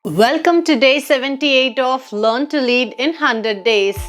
Welcome to day 78 of Learn to Lead in 100 Days.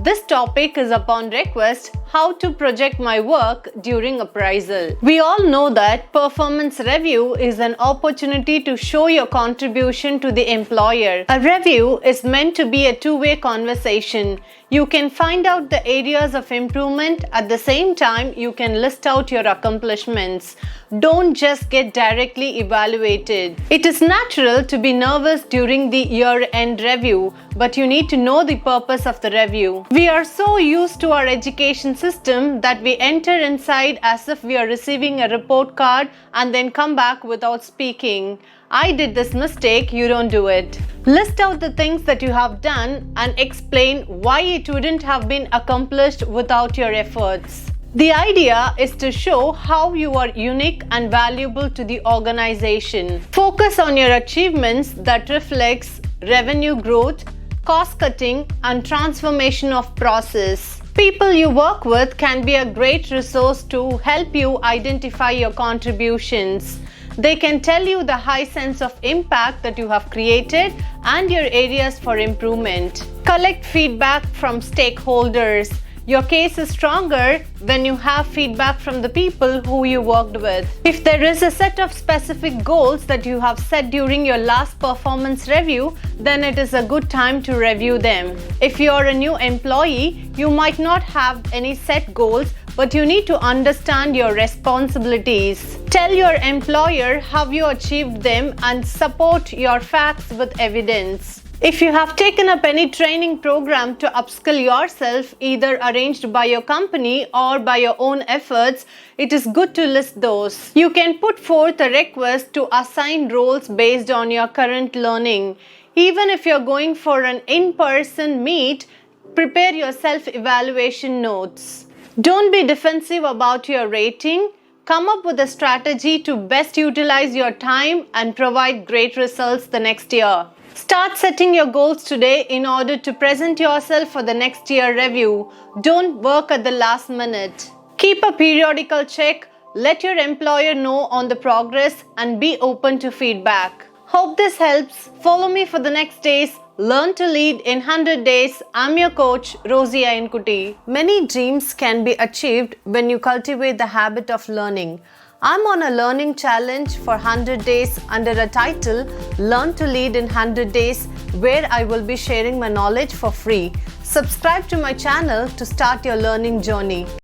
This topic is upon request how to project my work during appraisal. We all know that performance review is an opportunity to show your contribution to the employer. A review is meant to be a two-way conversation. You can find out the areas of improvement. At the same time, you can list out your accomplishments. Don't just get directly evaluated. It is natural to be nervous during the year-end review, but you need to know the purpose of the review. We are so used to our education system that we enter inside as if we are receiving a report card and then come back without speaking. I did this mistake, you don't do it. List out the things that you have done and explain why it wouldn't have been accomplished without your efforts. The idea is to show how you are unique and valuable to the organization. Focus on your achievements that reflects revenue growth, cost cutting, and transformation of process. People you work with can be a great resource to help you identify your contributions. They can tell you the high sense of impact that you have created and your areas for improvement. Collect feedback from stakeholders. Your case is stronger when you have feedback from the people who you worked with. If there is a set of specific goals that you have set during your last performance review, then it is a good time to review them. If you are a new employee, you might not have any set goals, but you need to understand your responsibilities. Tell your employer how you achieved them and support your facts with evidence. If you have taken up any training program to upskill yourself, either arranged by your company or by your own efforts, it is good to list those. You can put forth a request to assign roles based on your current learning. Even if you're going for an in-person meet, prepare your self-evaluation notes. Don't be defensive about your rating. Come up with a strategy to best utilize your time and provide great results the next year. Start setting your goals today in order to present yourself for the next year review. Don't work at the last minute. Keep a periodical check, let your employer know on the progress, and be open to feedback. Hope this helps. Follow me for the next days. Learn to Lead in 100 Days. I'm your coach, Rosie Ainkuti. Many dreams can be achieved when you cultivate the habit of learning. I'm on a learning challenge for 100 days under a title, Learn to Lead in 100 Days, where I will be sharing my knowledge for free. Subscribe to my channel to start your learning journey.